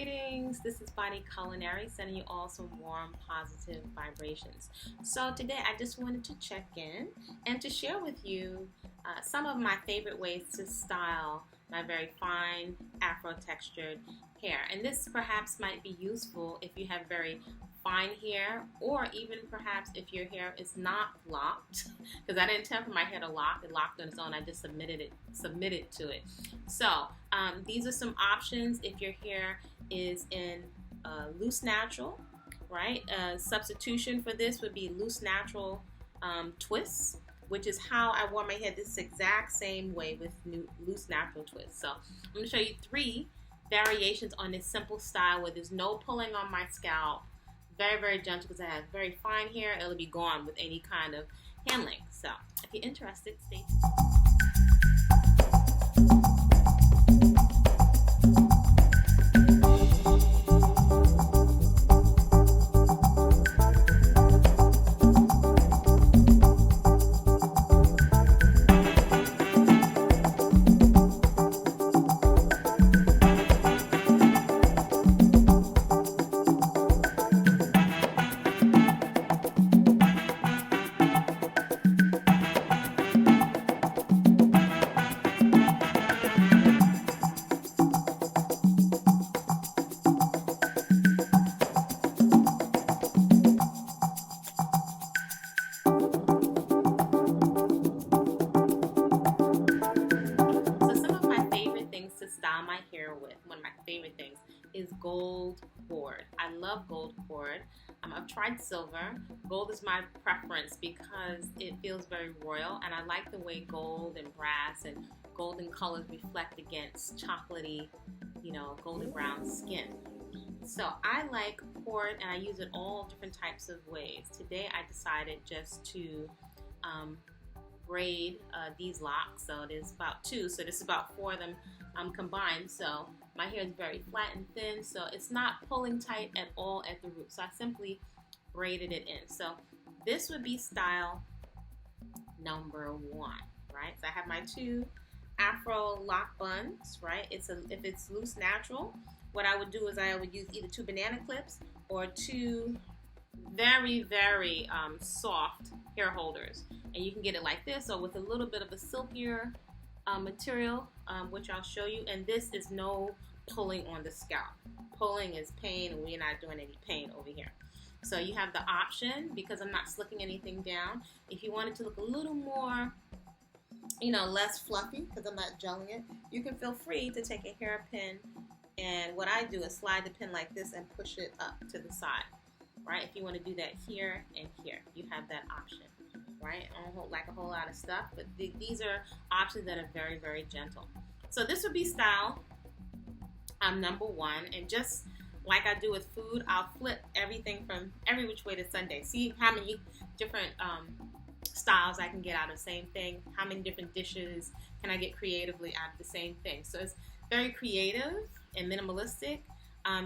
Greetings, this is Body-Culinary, sending you all some warm, positive vibrations. So today I just wanted to check in and to share with you some of my favorite ways to style my very fine Afro textured hair. And this perhaps might be useful if you have very fine hair, or even perhaps if your hair is not locked, because I didn't tell for my hair to lock. It locked on its own. I just submitted to it. So these are some options if your hair is in loose natural, right? Substitution for this would be loose natural twists, which is how I wore my hair this exact same way with loose natural twists. So I'm going to show you 3 variations on this simple style where there's no pulling on my scalp. Very, very gentle because I have very fine hair. It'll be gone with any kind of handling. So if you're interested, stay tuned. Style my hair with, one of my favorite things is gold cord. I love gold cord. I've tried silver. Gold is my preference because it feels very royal, and I like the way gold and brass and golden colors reflect against chocolatey, golden brown skin. So I like cord, and I use it all different types of ways. Today I decided just to braid these locks. So there's about 2, so this is about 4 of them combined. So my hair is very flat and thin, so it's not pulling tight at all at the root. So I simply braided it in. So this would be style number 1, right? So I have my 2 Afro lock buns, right? If it's loose natural, what I would do is I would use either 2 banana clips or 2 very, very soft hair holders. And you can get it like this, or with a little bit of a silkier material, which I'll show you. And this is no pulling on the scalp. Pulling is pain, and we're not doing any pain over here. So you have the option, because I'm not slicking anything down, if you want it to look a little more, less fluffy, because I'm not gelling it, you can feel free to take a hairpin, and what I do is slide the pin like this and push it up to the side, right? If you want to do that here and here, you have that option. Right? I don't like a whole lot of stuff, but these are options that are very, very gentle. So this would be style number 1, and just like I do with food, I'll flip everything from every which way to Sunday. See how many different styles I can get out of the same thing. How many different dishes can I get creatively out of the same thing? So it's very creative and minimalistic,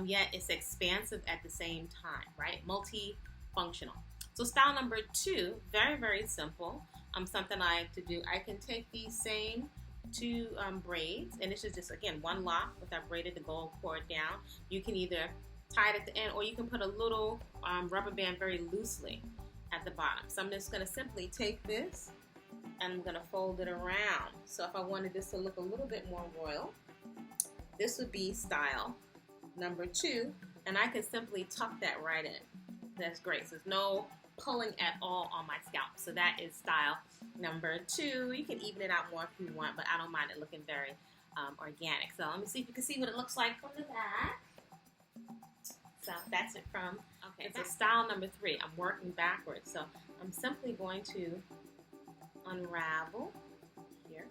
yet it's expansive at the same time, right? Multifunctional. So style number 2, very, very simple. Something I like to do, I can take these same 2 braids, and this is just, again, 1 lock, with I braided the gold cord down. You can either tie it at the end, or you can put a little rubber band very loosely at the bottom. So I'm just going to simply take this, and I'm going to fold it around. So if I wanted this to look a little bit more royal, this would be style number 2, and I can simply tuck that right in. That's great. So there's no pulling at all on my scalp. So that is style number 2. You can even it out more if you want, but I don't mind it looking very organic. So let me see if you can see what it looks like from the back. So that's it from, okay, so style number 3. I'm working backwards. So I'm simply going to unravel here.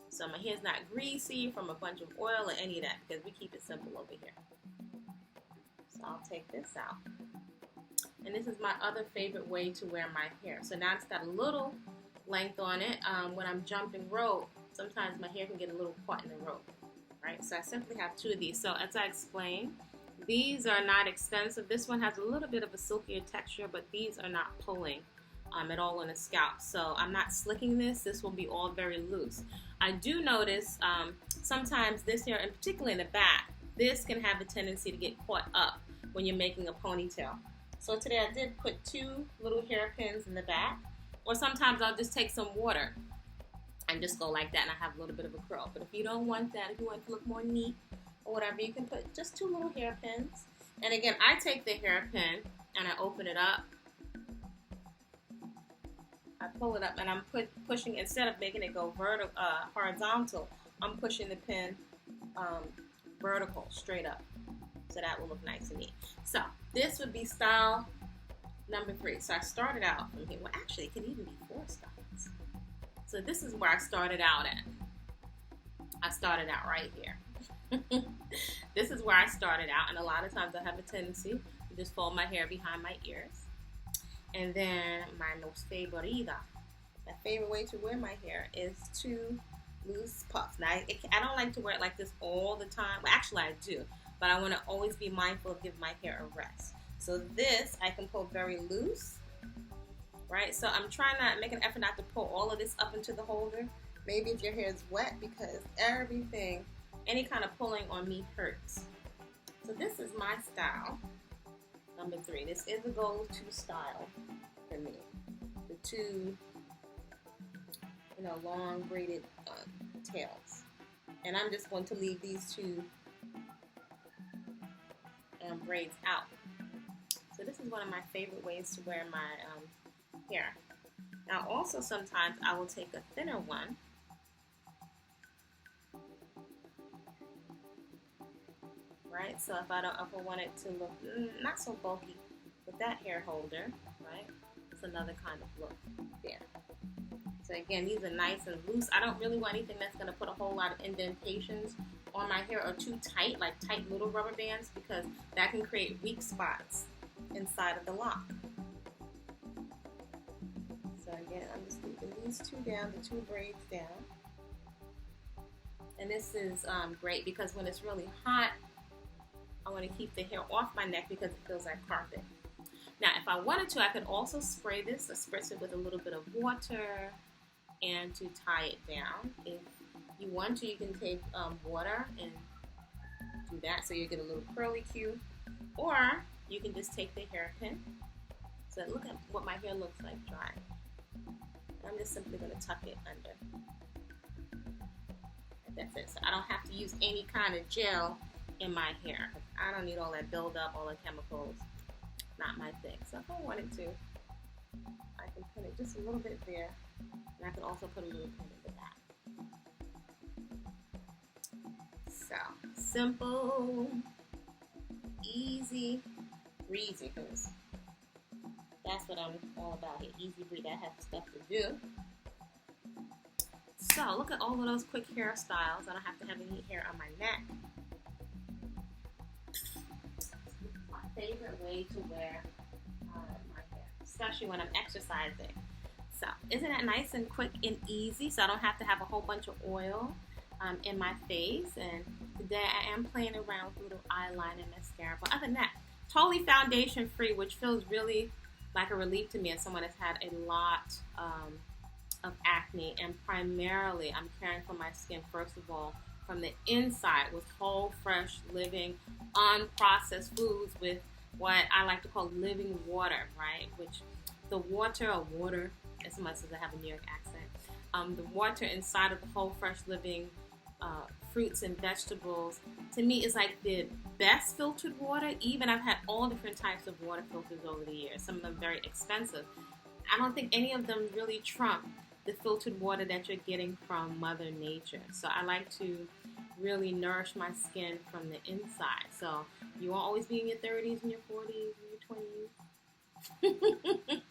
So my hair's not greasy from a bunch of oil or any of that, because we keep it simple over here. So I'll take this out. And this is my other favorite way to wear my hair. So now it's got a little length on it. When I'm jumping rope, sometimes my hair can get a little caught in the rope, right? So I simply have 2 of these. So as I explained, these are not extensive. This one has a little bit of a silkier texture, but these are not pulling at all on the scalp. So I'm not slicking this. This will be all very loose. I do notice sometimes this hair, and particularly in the back, this can have a tendency to get caught up when you're making a ponytail. So today I did put 2 little hairpins in the back, or sometimes I'll just take some water and just go like that and I have a little bit of a curl. But if you don't want that, if you want it to look more neat or whatever, you can put just 2 little hairpins. And again, I take the hairpin and I open it up. I pull it up and I'm pushing, instead of making it go horizontal, I'm pushing the pin vertical, straight up. So that will look nice and neat. So this would be style number 3. So I started out from here. Well, actually, it could even be 4 styles. So this is where I started out at. I started out right here. This is where I started out, and a lot of times I have a tendency to just fold my hair behind my ears. And then my most favorita, my favorite way to wear my hair is 2 loose puffs. Now, I don't like to wear it like this all the time. Well, actually, I do. But I want to always be mindful of giving my hair a rest. So this, I can pull very loose, right? So I'm trying to make an effort not to pull all of this up into the holder. Maybe if your hair is wet, because everything, any kind of pulling on me hurts. So this is my style, number 3. This is a go-to style for me. The 2, long braided tails. And I'm just going to leave these 2 braids out. So this is one of my favorite ways to wear my hair. Now also sometimes I will take a thinner one right? So if I want it to look not so bulky with that hair holder, right? It's another kind of look there. So again, these are nice and loose. I don't really want anything that's going to put a whole lot of indentations on my hair or too tight, like tight little rubber bands, because that can create weak spots inside of the lock. So again, I'm just leaving these 2 down, the 2 braids down. And this is great because when it's really hot, I want to keep the hair off my neck because it feels like carpet. Now, if I wanted to, I could also spray this, or spritz it with a little bit of water and to tie it down. If you want to, you can take water and do that so you get a little curly cue. Or you can just take the hairpin. So look at what my hair looks like dry. I'm just simply going to tuck it under. That's it. So I don't have to use any kind of gel in my hair. I don't need all that buildup, all the chemicals. Not my thing. So if I wanted to, I can put it just a little bit there. And I can also put a little pin in the back. So, simple, easy, breezy, because that's what I'm all about here. Easy breezy. I have stuff to do. So, look at all of those quick hairstyles. I don't have to have any hair on my neck. My favorite way to wear my hair, especially when I'm exercising. So, isn't that nice and quick and easy? So I don't have to have a whole bunch of oil in my face. And today I am playing around with a little eyeliner and mascara. But other than that, totally foundation free, which feels really like a relief to me as someone that's had a lot of acne. And primarily, I'm caring for my skin, first of all, from the inside with whole, fresh, living, unprocessed foods with what I like to call living water, right? Which the water, as much as I have a New York accent, the water inside of the whole, fresh, living fruits and vegetables, to me, is like the best filtered water. Even I've had all different types of water filters over the years, some of them very expensive. I don't think any of them really trump the filtered water that you're getting from Mother Nature. So I like to really nourish my skin from the inside. So you won't always be in your 30s and your 40s and your 20s.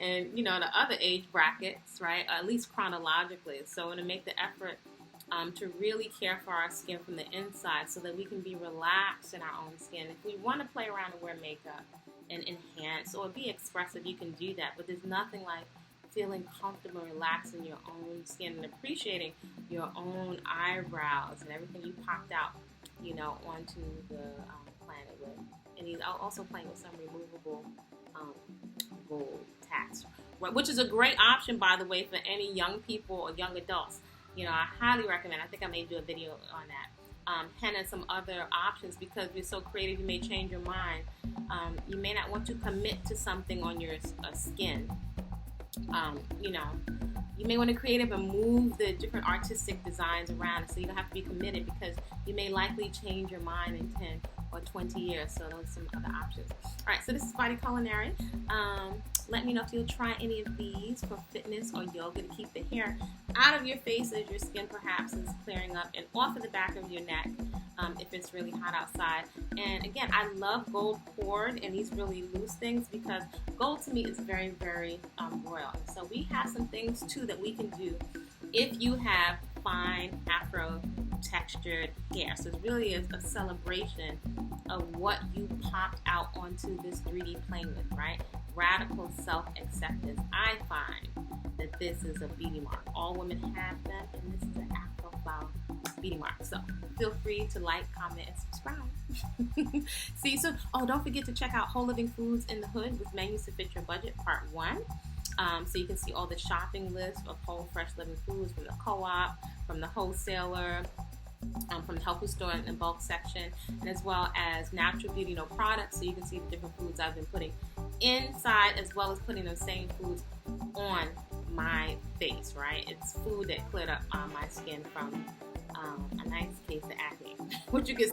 And, you know, the other age brackets, right, at least chronologically. So I want to make the effort to really care for our skin from the inside so that we can be relaxed in our own skin. If we want to play around and wear makeup and enhance or be expressive, you can do that. But there's nothing like feeling comfortable, relaxed in your own skin and appreciating your own eyebrows and everything you popped out, you know, onto the planet with. And he's also playing with some removable gold tats, which is a great option, by the way, for any young people or young adults. You know, I highly recommend. I think I may do a video on that. henna and some other options, because you're so creative, you may change your mind. You may not want to commit to something on your skin. You may want to creative and move the different artistic designs around, so you don't have to be committed, because you may likely change your mind in 10 or 20 years. So those are some other options. All right, so this is Body-Culinary. Let me know if you'll try any of these for fitness or yoga to keep the hair out of your face as your skin perhaps is clearing up, and off of the back of your neck if it's really hot outside. And again, I love gold cord and these really loose things, because gold to me is very, very royal. So we have some things too that we can do if you have fine afro textured hair. So it really is a celebration of what you popped out onto this 3D plane with, right? Radical self-acceptance. I find that this is a beauty mark. All women have them, and this is an afro flower beauty mark. So feel free to like, comment, and subscribe. See, so don't forget to check out Whole Living Foods in the Hood with Menus to Fit Your Budget, Part 1. So you can see all the shopping list of whole, fresh living foods from the co-op, from the wholesaler, from the health food store in the bulk section, and as well as natural beauty, no products. So you can see the different foods I've been putting inside, as well as putting those same foods on my face, right? It's food that cleared up my skin from a nice case of acne, which you can